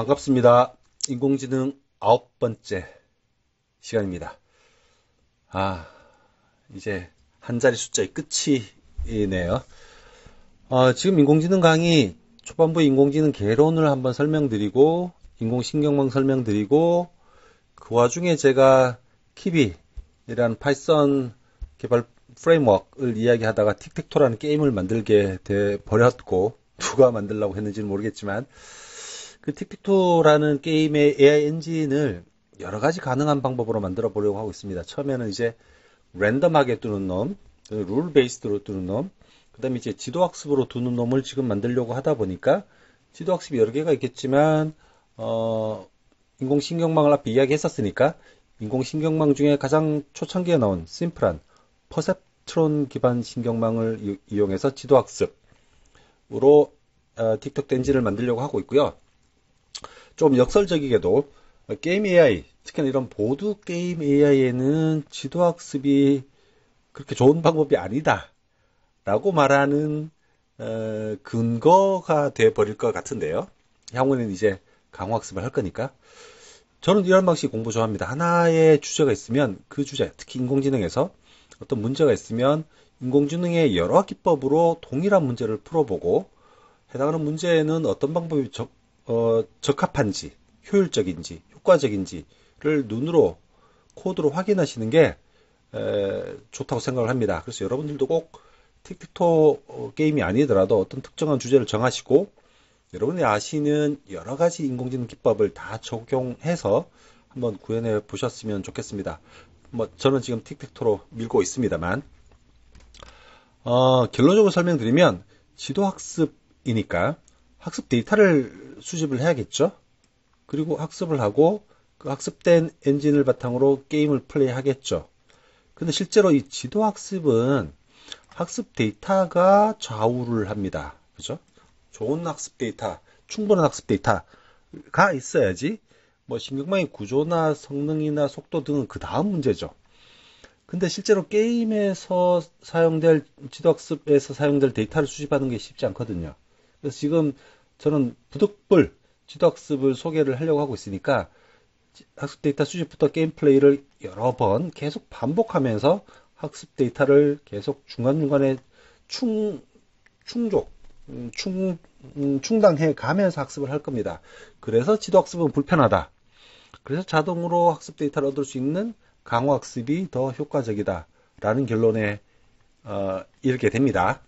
반갑습니다. 인공지능 9번째 시간입니다. 이제 한 자리 숫자의 끝이네요. 지금 인공지능 강의 초반부 인공지능 개론을 한번 설명드리고 인공신경망 설명드리고 그 와중에 제가 키비라는 파이썬 개발 프레임워크를 이야기하다가 틱택토라는 게임을 만들게 돼 버렸고 누가 만들려고 했는지는 모르겠지만 그 틱택토라는 게임의 AI 엔진을 여러 가지 가능한 방법으로 만들어 보려고 하고 있습니다. 처음에는 이제 랜덤하게 두는 놈, 룰 베이스드로 두는 놈, 그 다음에 이제 지도학습으로 두는 놈을 지금 만들려고 하다 보니까 지도학습이 여러 개가 있겠지만 인공신경망을 앞에 이야기했었으니까 인공신경망 중에 가장 초창기에 나온 심플한 퍼셉트론 기반 신경망을 이용해서 지도학습으로 틱택토 엔진을 만들려고 하고 있고요. 좀 역설적이게도 게임 AI, 특히나 이런 보드 게임 AI에는 지도학습이 그렇게 좋은 방법이 아니다 라고 말하는 근거가 되어버릴 것 같은데요. 향후에는 이제 강화학습을 할 거니까. 저는 이런 방식 공부 좋아합니다. 하나의 주제가 있으면 그 주제, 특히 인공지능에서 어떤 문제가 있으면 인공지능의 여러 기법으로 동일한 문제를 풀어보고 해당하는 문제에는 어떤 방법이 적합한지, 효율적인지, 효과적인지를 눈으로, 코드로 확인하시는 게 좋다고 생각을 합니다. 그래서 여러분들도 꼭 틱택토 게임이 아니더라도 어떤 특정한 주제를 정하시고 여러분이 아시는 여러 가지 인공지능 기법을 다 적용해서 한번 구현해 보셨으면 좋겠습니다. 저는 지금 틱택토로 밀고 있습니다만 결론적으로 설명드리면 지도학습이니까 학습 데이터를 수집을 해야겠죠. 그리고 학습을 하고 그 학습된 엔진을 바탕으로 게임을 플레이하겠죠. 근데 실제로 이 지도학습은 학습 데이터가 좌우를 합니다. 그죠? 좋은 학습 데이터, 충분한 학습 데이터가 있어야지 신경망의 구조나 성능이나 속도 등은 그 다음 문제죠. 근데 실제로 게임에서 사용될 지도학습에서 사용될 데이터를 수집하는 게 쉽지 않거든요. 그래서 지금 저는 부득불 지도학습을 소개를 하려고 하고 있으니까 학습 데이터 수집부터 게임 플레이를 여러 번 계속 반복하면서 학습 데이터를 계속 중간중간에 충당해 가면서 학습을 할 겁니다. 그래서 지도학습은 불편하다. 그래서 자동으로 학습 데이터를 얻을 수 있는 강화학습이 더 효과적이다 라는 결론에 이르게 됩니다.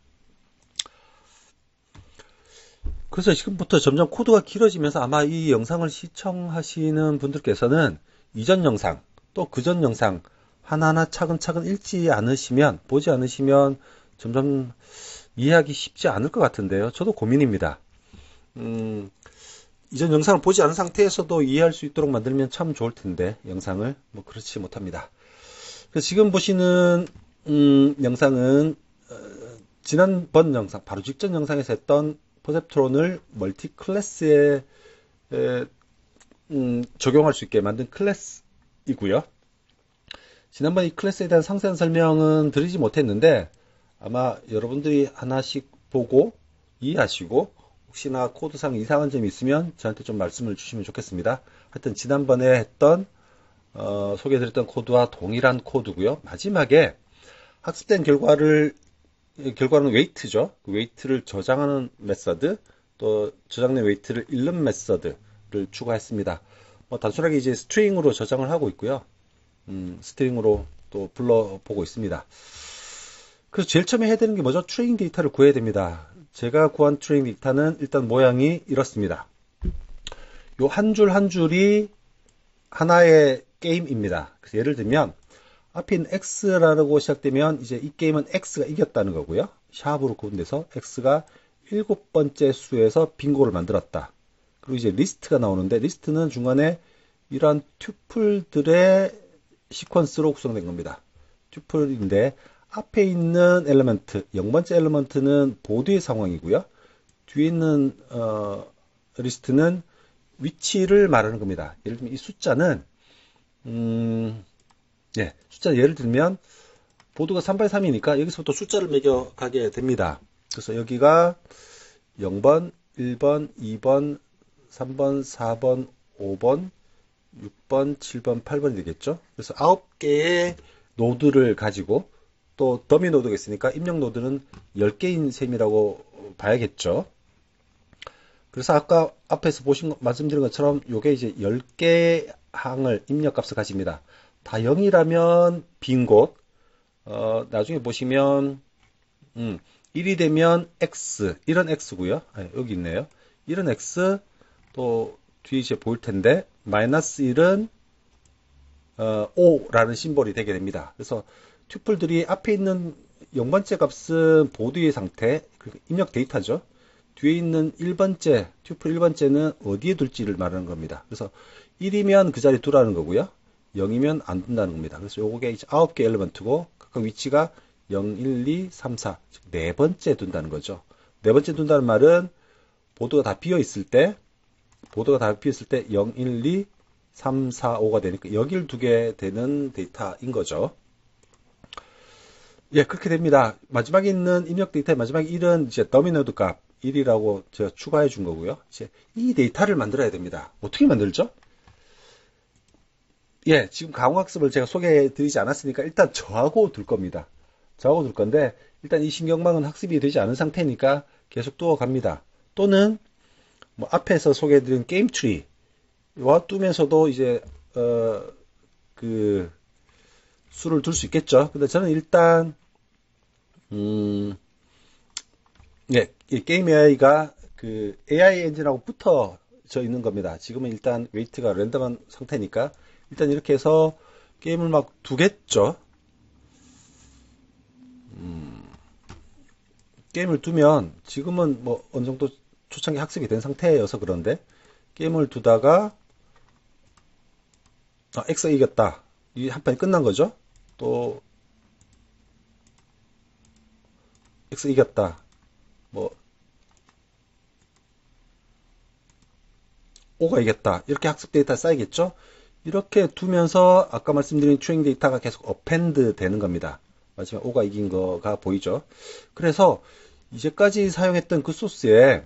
그래서 지금부터 점점 코드가 길어지면서 아마 이 영상을 시청하시는 분들께서는 이전 영상 또 그전 영상 하나하나 차근차근 보지 않으시면 점점 이해하기 쉽지 않을 것 같은데요. 저도 고민입니다. 이전 영상을 보지 않은 상태에서도 이해할 수 있도록 만들면 참 좋을 텐데 영상을 그렇지 못합니다. 그래서 지금 보시는 영상은 지난번 영상 바로 직전 영상에서 했던 퍼셉트론을 멀티 클래스에 적용할 수 있게 만든 클래스이고요. 지난번 이 클래스에 대한 상세한 설명은 드리지 못했는데 아마 여러분들이 하나씩 보고 이해하시고 혹시나 코드상 이상한 점이 있으면 저한테 좀 말씀을 주시면 좋겠습니다. 하여튼 지난번에 했던 소개해드렸던 코드와 동일한 코드고요. 마지막에 학습된 결과는 웨이트죠. 그 웨이트를 저장하는 메서드, 또 저장된 웨이트를 읽는 메서드를 추가했습니다. 단순하게 이제 스트링으로 저장을 하고 있고요. 스트링으로 또 불러보고 있습니다. 그래서 제일 처음에 해야 되는 게 뭐죠? 트레이닝 데이터를 구해야 됩니다. 제가 구한 트레이닝 데이터는 일단 모양이 이렇습니다. 요 한 줄 한 줄이 하나의 게임입니다. 그래서 예를 들면 앞에 있는 X라고 시작되면 이제 이 게임은 X가 이겼다는 거고요. 샵으로 구분돼서 X가 7번째 수에서 빙고를 만들었다. 그리고 이제 리스트가 나오는데 리스트는 중간에 이러한 튜플들의 시퀀스로 구성된 겁니다. 튜플인데 앞에 있는 엘리먼트, 0번째 엘리먼트는 보드의 상황이고요. 뒤에 있는 리스트는 위치를 말하는 겁니다. 예를 들면 이 숫자는 숫자 예를 들면 보드가 3x3이니까 여기서부터 숫자를 매겨가게 됩니다. 그래서 여기가 0번, 1번, 2번, 3번, 4번, 5번, 6번, 7번, 8번이 되겠죠. 그래서 9개의 노드를 가지고 또 더미 노드가 있으니까 입력 노드는 10개인 셈이라고 봐야겠죠. 그래서 아까 앞에서 말씀드린 것처럼 요게 이제 10개 항을 입력 값을 가집니다. 다 0이라면 빈 곳, 나중에 보시면, 1이 되면 x, 이런 x고요. 여기 있네요. 이런 x, 또 뒤에 이제 보일 텐데, 마이너스 1은, O라는 심볼이 되게 됩니다. 그래서 튜플들이 앞에 있는 0번째 값은 보드의 상태, 입력 데이터죠. 뒤에 있는 1번째, 튜플 1번째는 어디에 둘지를 말하는 겁니다. 그래서 1이면 그 자리에 두라는 거고요. 0이면 안 둔다는 겁니다. 그래서 요게 이제 9개 엘리먼트고, 각각 위치가 0, 1, 2, 3, 4, 즉, 네 번째 둔다는 거죠. 네 번째 둔다는 말은, 보드가 다 비어 있을 때, 0, 1, 2, 3, 4, 5가 되니까 여길 두게 되는 데이터인 거죠. 예, 그렇게 됩니다. 마지막에 있는 입력 데이터의 마지막 1은 이제 더미 노드 값 1이라고 제가 추가해 준 거고요. 이제 이 데이터를 만들어야 됩니다. 어떻게 만들죠? 예, 지금 강화학습을 제가 소개해 드리지 않았으니까 일단 저하고 둘 겁니다. 저하고 둘 건데, 일단 이 신경망은 학습이 되지 않은 상태니까 계속 두어 갑니다. 또는, 뭐, 앞에서 소개해 드린 게임 트리와 두면서도 이제, 수를 둘 수 있겠죠. 근데 저는 일단, 예, 이 게임 AI가 그 AI 엔진하고 붙어져 있는 겁니다. 지금은 일단 웨이트가 랜덤한 상태니까, 일단 이렇게 해서 게임을 막 두겠죠. 게임을 두면 지금은 뭐 어느 정도 초창기 학습이 된 상태여서 그런데 게임을 두다가 X가 이겼다. 이 한 판이 끝난 거죠. 또 X 이겼다. 뭐 O가 이겼다. 이렇게 학습 데이터 쌓이겠죠. 이렇게 두면서 아까 말씀드린 트레이닝 데이터가 계속 어펜드 되는 겁니다. 마지막 O가 이긴 거가 보이죠. 그래서 이제까지 사용했던 그 소스에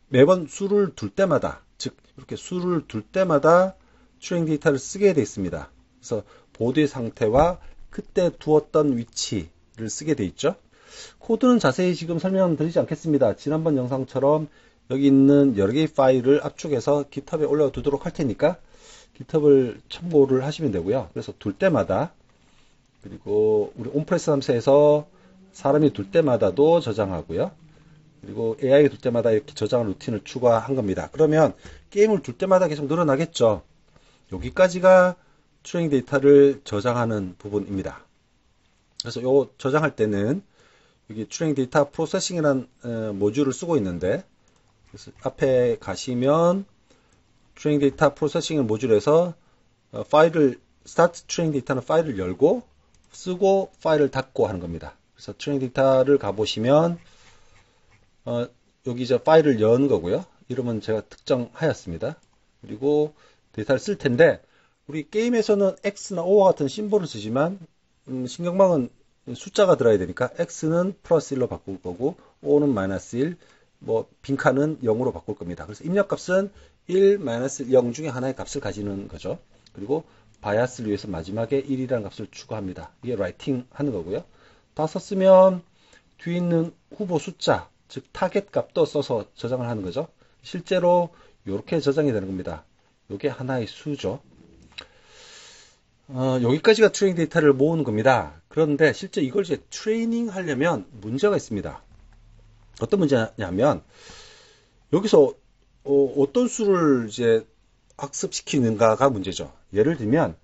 매번 수를 둘 때마다, 즉 이렇게 수를 둘 때마다 트레이닝 데이터를 쓰게 되어 있습니다. 그래서 보드의 상태와 그때 두었던 위치를 쓰게 되어 있죠. 코드는 자세히 지금 설명드리지 않겠습니다. 지난번 영상처럼 여기 있는 여러 개의 파일을 압축해서 GitHub에 올려두도록 할 테니까 GitHub을 참고를 하시면 되고요. 그래서 둘 때마다, 그리고 우리 온프레스 3세에서 사람이 둘 때마다도 저장하고요. 그리고 AI가 둘 때마다 이렇게 저장 루틴을 추가한 겁니다. 그러면 게임을 둘 때마다 계속 늘어나겠죠. 여기까지가 트레이닝 데이터를 저장하는 부분입니다. 그래서 요 저장할 때는 여기 트레이닝 데이터 프로세싱이라는 모듈을 쓰고 있는데, 그래서 앞에 가시면 트레이닝 데이터 프로세싱 모듈에서 파일을 스타트 트레이닝 데이터는 파일을 열고 쓰고 파일을 닫고 하는 겁니다. 그래서 트레이닝 데이터를 가보시면 여기 이제 파일을 여는 거고요. 이름은 제가 특정하였습니다. 그리고 데이터를 쓸 텐데 우리 게임에서는 X나 O와 같은 심볼을 쓰지만 신경망은 숫자가 들어야 되니까 X는 플러스 1로 바꿀 거고 O는 마이너스 1, 뭐 빈칸은 0으로 바꿀 겁니다. 그래서 입력값은 1, 마이너스 0 중에 하나의 값을 가지는 거죠. 그리고 바이아스를 위해서 마지막에 1이라는 값을 추가합니다. 이게 라이팅 하는 거고요. 다 썼으면 뒤에 있는 후보 숫자, 즉 타겟 값도 써서 저장을 하는 거죠. 실제로 이렇게 저장이 되는 겁니다. 이게 하나의 수죠. 여기까지가 트레이닝 데이터를 모으는 겁니다. 그런데 실제 이걸 이제 트레이닝 하려면 문제가 있습니다. 어떤 문제냐면 여기서 어떤 수를 이제 학습시키는가가 문제죠. 예를 들면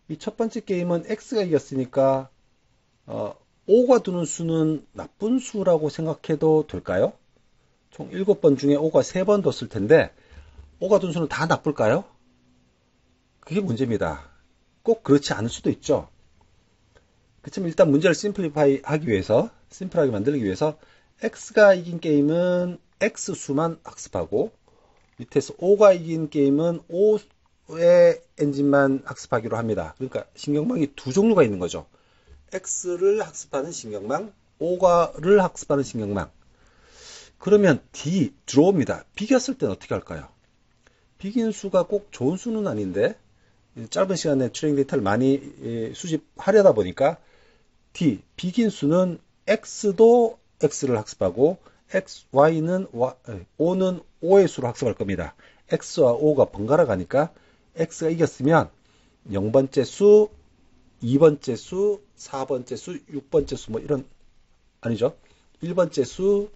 이 첫 번째 게임은 X가 이겼으니까 O가 두는 수는 나쁜 수라고 생각해도 될까요? 총 7번 중에 O가 3번 뒀을 텐데 O가 둔 수는 다 나쁠까요? 그게 문제입니다. 꼭 그렇지 않을 수도 있죠. 그렇지만 일단 문제를 심플리파이 하기 위해서, 심플하게 만들기 위해서 X가 이긴 게임은 X 수만 학습하고 밑에서 O가 이긴 게임은 O의 엔진만 학습하기로 합니다. 그러니까 신경망이 두 종류가 있는 거죠. X를 학습하는 신경망, O를 학습하는 신경망. 그러면 D, draw입니다. 비겼을 때는 어떻게 할까요? 비긴 수가 꼭 좋은 수는 아닌데 짧은 시간에 트레이닝 데이터를 많이 수집하려다 보니까 D, 비긴 수는 X도 X를 학습하고 Y는 O는 O의 수로 학습할 겁니다. X와 O가 번갈아 가니까 X가 이겼으면 0번째 수, 2번째 수, 4번째 수, 6번째 수 뭐 이런 아니죠. 1번째 수,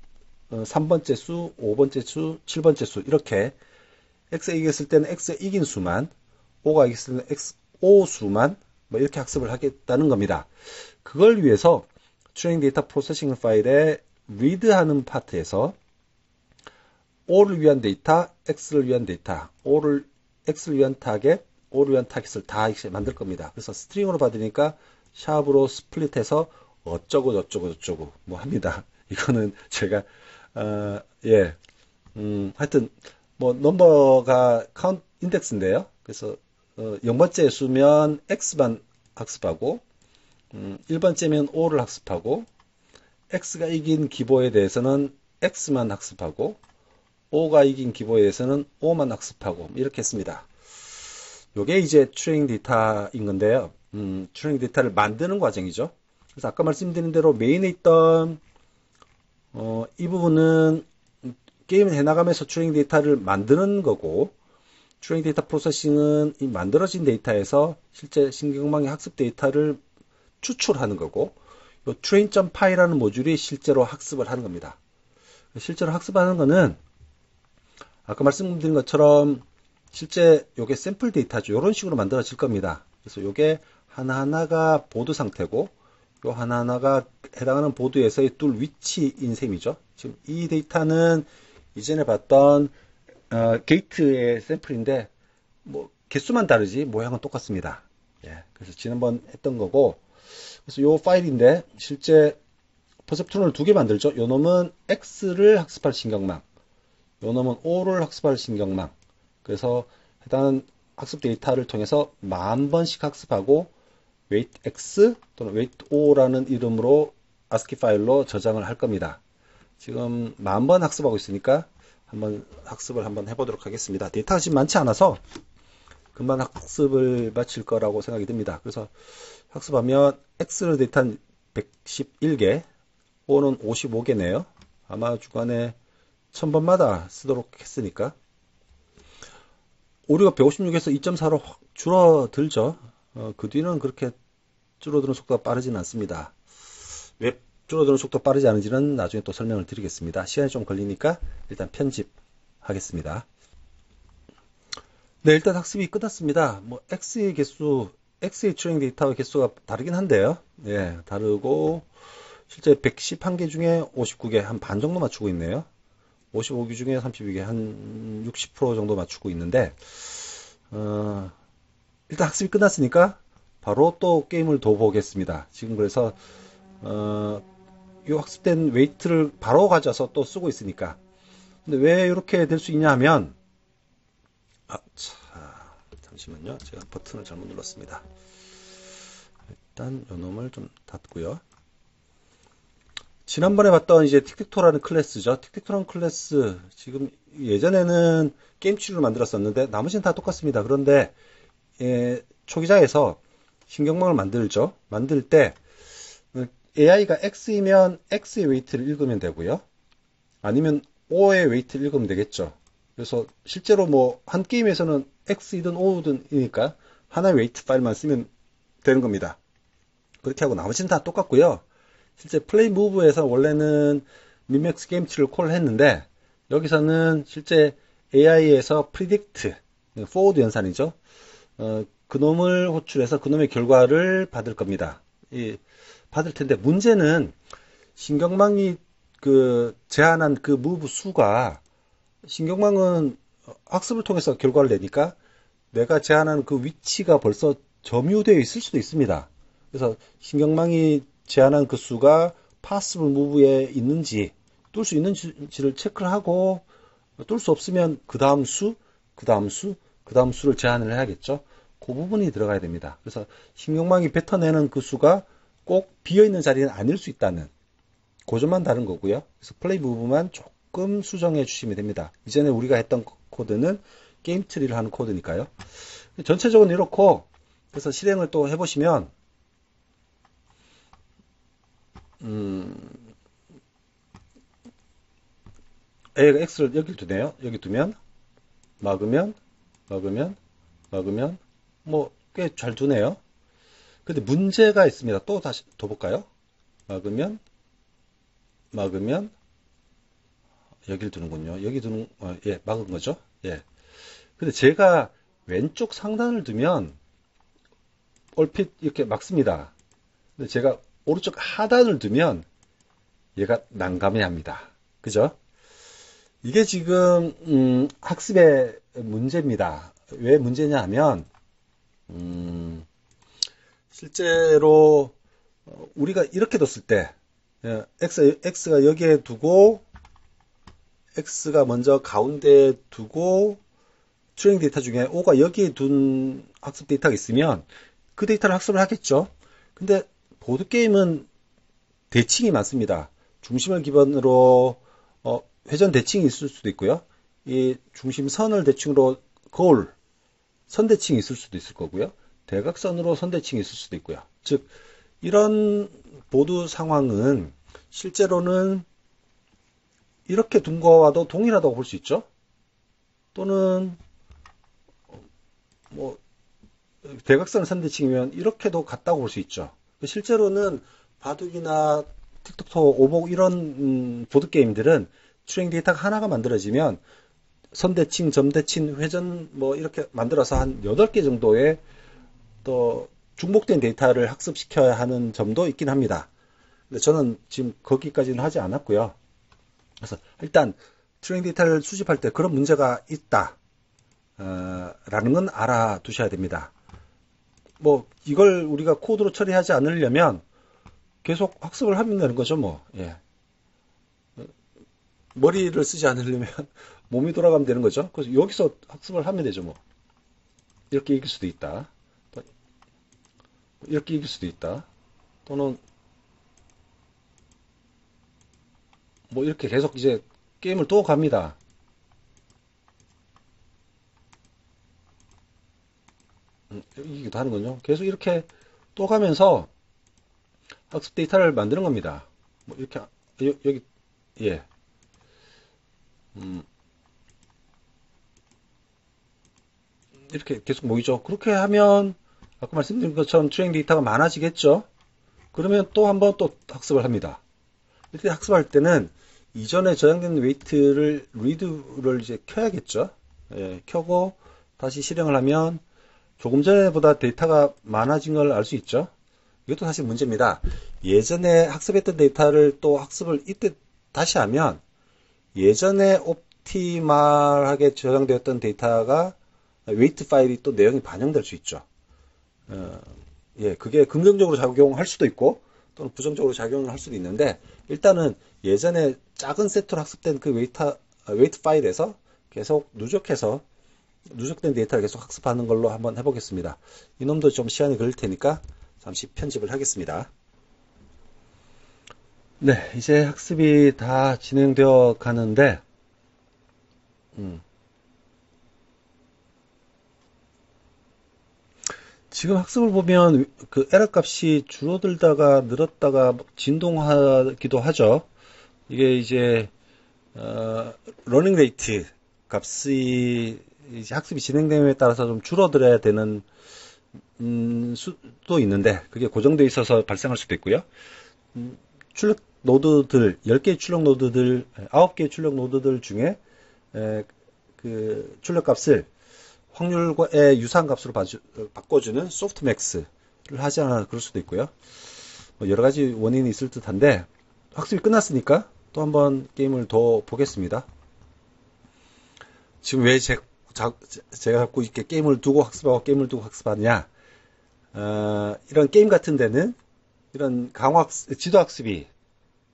3번째 수, 5번째 수, 7번째 수 이렇게 X가 이겼을 때는 X가 이긴 수만, O가 이겼을 때는 O 수만 뭐 이렇게 학습을 하겠다는 겁니다. 그걸 위해서 트레이닝 데이터 프로세싱 파일에 read하는 파트에서 O를 위한 데이터, X를 위한 데이터, X를 위한 타겟, O를 위한 타겟을 다 만들 겁니다. 그래서 스트링으로 받으니까 샵으로 스플릿해서 어쩌고 저쩌고 저쩌고 뭐 합니다. 이거는 제가 하여튼 뭐 넘버가 카운트 인덱스인데요. 그래서 0번째 수면 X만 학습하고 1번째면 O를 학습하고 X가 이긴 기보에 대해서는 X만 학습하고 O가 이긴 기보에 대해서는 O만 학습하고 이렇게 했습니다. 요게 이제 트레이닝 데이터인 건데요. 트레이닝 데이터를 만드는 과정이죠. 그래서 아까 말씀드린 대로 메인에 있던 이 부분은 게임을 해나가면서 트레이닝 데이터를 만드는 거고 트레이닝 데이터 프로세싱은 이 만들어진 데이터에서 실제 신경망의 학습 데이터를 추출하는 거고 이 train.py라는 모듈이 실제로 학습을 하는 겁니다. 실제로 학습하는 거는 아까 말씀드린 것처럼 실제 요게 샘플 데이터죠. 이런 식으로 만들어질 겁니다. 그래서 요게 하나하나가 보드 상태고 요 하나하나가 해당하는 보드에서의 둘 위치인 셈이죠. 지금 이 데이터는 이전에 봤던 게이트의 샘플인데 뭐 개수만 다르지 모양은 똑같습니다. 예, 그래서 지난번 했던 거고 그래서 요 파일인데 실제 퍼셉트론을 두 개 만들죠. 요 놈은 X를 학습할 신경망, 요 놈은 O를 학습할 신경망. 그래서 해당 학습 데이터를 통해서 10,000번씩 학습하고 weight X 또는 weight O라는 이름으로 ASCII 파일로 저장을 할 겁니다. 지금 10,000번 학습하고 있으니까 한번 학습을 한번 해보도록 하겠습니다. 데이터가 지금 많지 않아서 금방 학습을 마칠 거라고 생각이 듭니다. 그래서 학습하면 X를 데이터는 111개, O는 55개네요. 아마 주간에 1000번마다 쓰도록 했으니까. 오류가 156에서 2.4로 확 줄어들죠. 그 뒤는 그렇게 줄어드는 속도가 빠르지는 않습니다. 왜 줄어드는 속도가 빠르지 않은지는 나중에 또 설명을 드리겠습니다. 시간이 좀 걸리니까 일단 편집하겠습니다. 네, 일단 학습이 끝났습니다. 뭐 X의 개수, X의 트레이닝 데이터의 개수가 다르긴 한데요. 예, 다르고 실제 111개 중에 59개, 한 반 정도 맞추고 있네요. 55개 중에 32개, 한 60% 정도 맞추고 있는데 일단 학습이 끝났으니까 바로 또 게임을 더 보겠습니다. 지금 그래서 이 학습된 웨이트를 바로 가져서 또 쓰고 있으니까. 근데 왜 이렇게 될 수 있냐 하면 잠시만요. 제가 버튼을 잘못 눌렀습니다. 일단 요 놈을 좀 닫고요. 지난번에 봤던 이제 틱틱토라는 클래스죠. 틱틱토라는 클래스 지금 예전에는 게임치를 만들었었는데 나머지는 다 똑같습니다. 그런데 초기작에서 신경망을 만들죠. 만들 때 AI가 X이면 X의 웨이트를 읽으면 되고요. 아니면 O의 웨이트를 읽으면 되겠죠. 그래서 실제로 뭐 한 게임에서는 X이든 O든이니까 하나의 웨이트 파일만 쓰면 되는 겁니다. 그렇게 하고 나머지는 다 똑같고요. 실제 플레이 무브에서 원래는 민맥스 게임치를 콜을 했는데 여기서는 실제 AI에서 predict, forward 연산이죠. 그 놈을 호출해서 그 놈의 결과를 받을 겁니다. 받을 텐데 문제는 신경망이 제한한 그 무브 수가 신경망은 학습을 통해서 결과를 내니까 내가 제한한 그 위치가 벌써 점유되어 있을 수도 있습니다. 그래서 신경망이 제한한 그 수가 possible move에 있는지 뚫을 수 있는지를 체크를 하고 뚫을 수 없으면 그 다음 수, 그 다음 수, 그 다음 수를 제한을 해야겠죠. 그 부분이 들어가야 됩니다. 그래서 신경망이 뱉어내는 그 수가 꼭 비어있는 자리는 아닐 수 있다는 그 점만 다른 거고요. 그래서 플레이 무브만 조금 수정해 주시면 됩니다. 이전에 우리가 했던 코드는 게임 트리를 하는 코드니까요. 전체적으로 이렇고, 그래서 실행을 또 해보시면, A가 X를 여기 두네요. 여기 두면, 막으면, 뭐, 꽤 잘 두네요. 근데 문제가 있습니다. 또 다시 더 볼까요? 막으면, 여기를 두는군요. 여기 두는, 예, 막은 거죠. 예. 근데 제가 왼쪽 상단을 두면, 얼핏 이렇게 막습니다. 근데 제가 오른쪽 하단을 두면, 얘가 난감해 합니다. 그죠? 이게 지금, 학습의 문제입니다. 왜 문제냐 하면, 실제로, 우리가 이렇게 뒀을 때, X가 여기에 두고, X가 먼저 가운데에 두고, 트레이닝 데이터 중에 O가 여기에 둔 학습 데이터가 있으면, 그 데이터를 학습을 하겠죠. 근데, 보드게임은 대칭이 많습니다. 중심을 기반으로, 회전 대칭이 있을 수도 있고요. 이 중심선을 대칭으로 선대칭이 있을 수도 있을 거고요. 대각선으로 선대칭이 있을 수도 있고요. 즉, 이런 보드 상황은 실제로는 이렇게 둔 거와도 동일하다고 볼 수 있죠. 또는 뭐 대각선 선대칭이면 이렇게도 같다고 볼 수 있죠. 실제로는 바둑이나 틱톡토, 오목 이런 보드 게임들은 트레이닝 데이터가 하나가 만들어지면 선대칭, 점대칭, 회전 뭐 이렇게 만들어서 한 8개 정도의 또 중복된 데이터를 학습시켜야 하는 점도 있긴 합니다. 근데 저는 지금 거기까지는 하지 않았고요. 그래서 일단 트레이닝 데이터를 수집할 때 그런 문제가 있다 라는 건 알아두셔야 됩니다. 뭐 이걸 우리가 코드로 처리하지 않으려면 계속 학습을 하면 되는 거죠. 뭐 예. 머리를 쓰지 않으려면 몸이 돌아가면 되는 거죠. 그래서 여기서 학습을 하면 되죠. 뭐 이렇게 이길 수도 있다. 이렇게 이길 수도 있다. 또는 뭐 이렇게 계속 이제 게임을 또 갑니다. 이기기도 하는군요. 계속 이렇게 또 가면서 학습 데이터를 만드는 겁니다. 뭐 이렇게 여기 예. 이렇게 계속 모이죠. 그렇게 하면 아까 말씀드린 것처럼 트레이닝 데이터가 많아지겠죠. 그러면 또 한 번 또 학습을 합니다. 이렇게 학습할 때는 이전에 저장된 웨이트를 리드를 이제 켜야겠죠. 예, 켜고 다시 실행을 하면 조금 전에보다 데이터가 많아진 걸 알 수 있죠. 이것도 사실 문제입니다. 예전에 학습했던 데이터를 또 학습을 이때 다시 하면 예전에 옵티멀하게 저장되었던 데이터가 웨이트 파일이 또 내용이 반영될 수 있죠. 예, 그게 긍정적으로 작용할 수도 있고 또는 부정적으로 작용을 할 수도 있는데 일단은 예전에 작은 세트로 학습된 그 웨이트 파일에서 계속 누적된 데이터를 계속 학습하는 걸로 한번 해보겠습니다. 이놈도 좀 시간이 걸릴 테니까 잠시 편집을 하겠습니다. 네, 이제 학습이 다 진행되어 가는데 지금 학습을 보면 그 에러 값이 줄어들다가 늘었다가 진동하기도 하죠. 이게 이제 러닝 레이트 값이 이제 학습이 진행됨에 따라서 좀 줄어들어야 되는 수도 있는데 그게 고정되어 있어서 발생할 수도 있고요. 출력 노드들 10개의 출력 노드들 9개의 출력 노드들 중에 그 출력 값을 확률과의 유사한 값으로 바꿔주는 소프트맥스를 하지 않아 그럴 수도 있고요. 뭐 여러 가지 원인이 있을 듯한데 학습이 끝났으니까 또 한번 게임을 더 보겠습니다. 지금 왜 제가 자꾸 이렇게 게임을 두고 학습하고 게임을 두고 학습하느냐? 이런 게임 같은 데는 이런 지도 학습이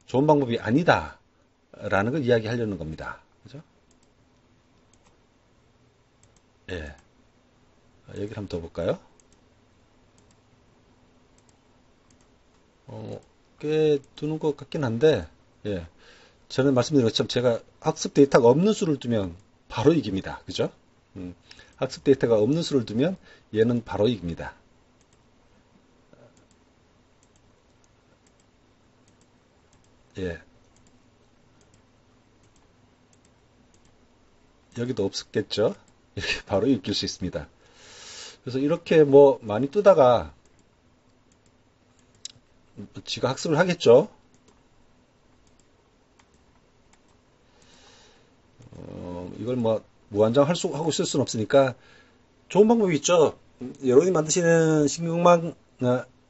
좋은 방법이 아니다라는 걸 이야기하려는 겁니다. 그죠? 예. 여기를 한번 더 볼까요? 꽤 두는 것 같긴 한데, 예. 저는 말씀드린 것처럼 제가 학습 데이터가 없는 수를 두면 바로 이깁니다. 그죠? 학습 데이터가 없는 수를 두면 얘는 바로 이깁니다. 예. 여기도 없었겠죠? 이렇게 바로 이길 수 있습니다. 그래서 이렇게 뭐 많이 뜨다가 지가 학습을 하겠죠? 이걸 뭐 무한정 하고 있을 수는 없으니까 좋은 방법이 있죠. 여러분이 만드시는 신경망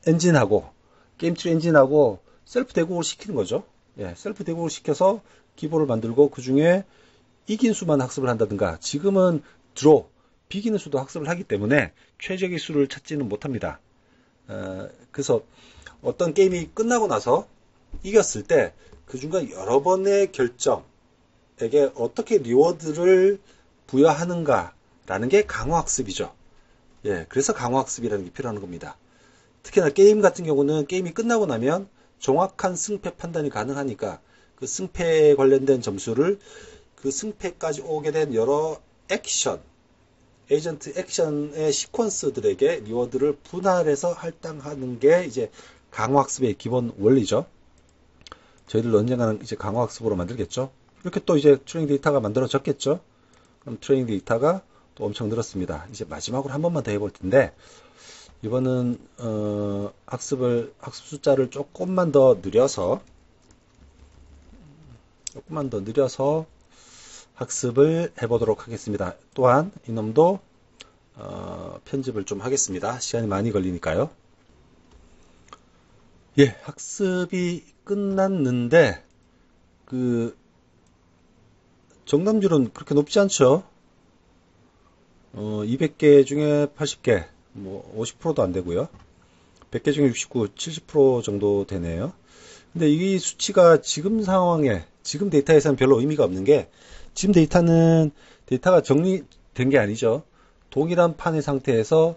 엔진하고 게임트리 엔진하고 셀프 대국을 시키는 거죠. 예, 셀프 대국을 시켜서 기본을 만들고 그 중에 이긴 수만 학습을 한다든가. 지금은 드로 비기는 수도 학습을 하기 때문에 최적의 수를 찾지는 못합니다. 그래서 어떤 게임이 끝나고 나서 이겼을 때 그 중간 여러 번의 결정에게 어떻게 리워드를 부여하는가라는 게 강화학습이죠. 예, 그래서 강화학습이라는 게 필요한 겁니다. 특히나 게임 같은 경우는 게임이 끝나고 나면 정확한 승패 판단이 가능하니까 그 승패에 관련된 점수를 그 승패까지 오게 된 여러 액션, 에이전트 액션의 시퀀스들에게 리워드를 분할해서 할당하는 게 이제 강화학습의 기본 원리죠. 저희들 언젠가는 이제 강화학습으로 만들겠죠. 이렇게 또 이제 트레이닝 데이터가 만들어졌겠죠. 그럼 트레이닝 데이터가 또 엄청 늘었습니다. 이제 마지막으로 한 번만 더 해볼 텐데, 이번은 학습 숫자를 조금만 더 늘려서 학습을 해보도록 하겠습니다. 또한 이놈도 편집을 좀 하겠습니다. 시간이 많이 걸리니까요. 예, 학습이 끝났는데 그 정답률은 그렇게 높지 않죠. 200개 중에 80개, 뭐 50%도 안 되고요. 100개 중에 69, 70% 정도 되네요. 근데 이 수치가 지금 상황에, 지금 데이터에서는 별로 의미가 없는 게, 지금 데이터가 정리된 게 아니죠. 동일한 판의 상태에서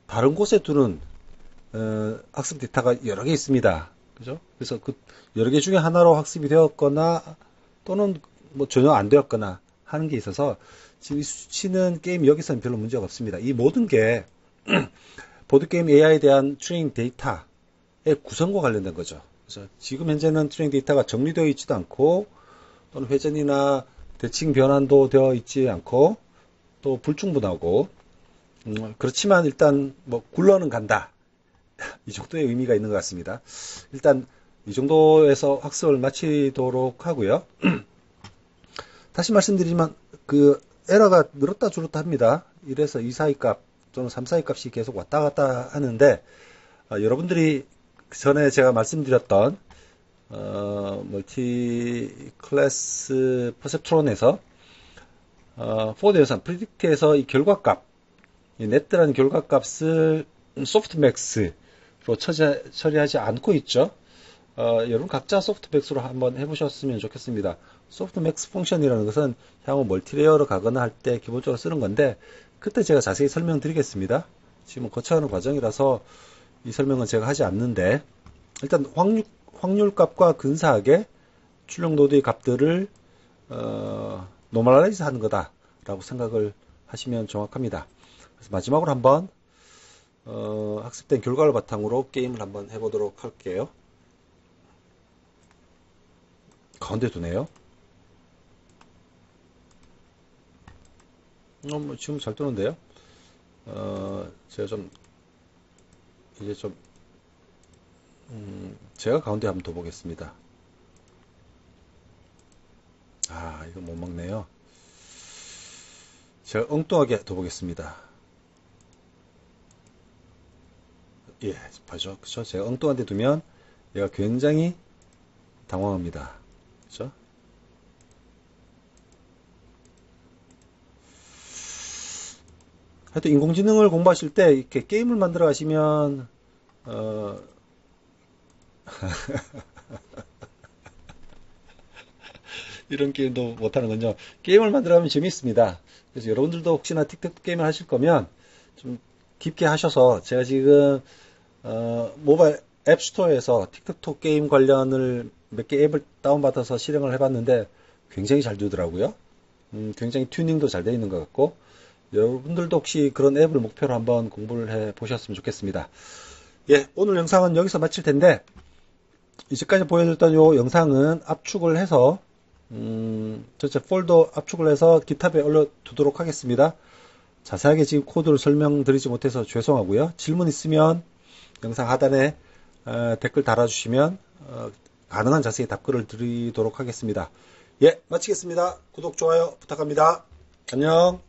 다른 곳에 두는 학습 데이터가 여러 개 있습니다. 그죠? 그래서 그 여러 개 중에 하나로 학습이 되었거나 또는 뭐 전혀 안 되었거나 하는 게 있어서 지금 이 수치는 게임 여기서는 별로 문제가 없습니다. 이 모든 게 보드게임 AI에 대한 트레이닝 데이터의 구성과 관련된 거죠. 그래서 지금 현재는 트레이닝 데이터가 정리되어 있지도 않고 또는 회전이나 대칭 변환도 되어 있지 않고 또 불충분하고 그렇지만 일단 뭐 굴러는 간다. 이 정도의 의미가 있는 것 같습니다. 일단 이 정도에서 학습을 마치도록 하고요. 다시 말씀드리지만 그 에러가 늘었다 줄었다 합니다. 1에서 2 사이 값 또는 3 사이 값이 계속 왔다 갔다 하는데 여러분들이 전에 제가 말씀드렸던 멀티 클래스 퍼셉트론에서 포드 연산 프리딕트에서 이 결과값, 이 넷트라는 결과값을 소프트맥스로 처리하지 않고 있죠. 여러분 각자 소프트맥스로 한번 해보셨으면 좋겠습니다. 소프트맥스 펑션이라는 것은 향후 멀티레이어로 가거나 할 때 기본적으로 쓰는 건데 그때 제가 자세히 설명드리겠습니다. 지금 거쳐가는 과정이라서 이 설명은 제가 하지 않는데 일단 확률값과 근사하게 출력 노드의 값들을 노멀라이즈 하는 거다라고 생각을 하시면 정확합니다. 그래서 마지막으로 한번 학습된 결과를 바탕으로 게임을 한번 해보도록 할게요. 가운데 두네요. 뭐 지금 잘 뜨는데요. 제가 좀 이제 좀 제가 가운데 한번 더 보겠습니다. 아, 이거 못 먹네요. 제가 엉뚱하게 더 보겠습니다. 예, 봐죠. 그쵸? 제가 엉뚱한 데 두면 얘가 굉장히 당황합니다. 그쵸? 하여튼 인공지능을 공부하실 때 이렇게 게임을 만들어 가시면 이런 게임도 못하는군요. 게임을 만들어 가면 재밌습니다. 그래서 여러분들도 혹시나 틱톡 게임을 하실 거면 좀 깊게 하셔서 제가 지금 모바일 앱스토어에서 틱톡 게임 관련을 몇 개 앱을 다운받아서 실행을 해봤는데 굉장히 잘 되더라고요. 굉장히 튜닝도 잘 되어 있는 것 같고, 여러분들도 혹시 그런 앱을 목표로 한번 공부를 해 보셨으면 좋겠습니다. 예, 오늘 영상은 여기서 마칠 텐데, 이제까지 보여드렸던 요 영상은 압축을 해서, 전체 폴더 압축을 해서 GitHub에 올려두도록 하겠습니다. 자세하게 지금 코드를 설명드리지 못해서 죄송하고요. 질문 있으면 영상 하단에 댓글 달아주시면 가능한 자세히 답글을 드리도록 하겠습니다. 예, 마치겠습니다. 구독, 좋아요 부탁합니다. 안녕.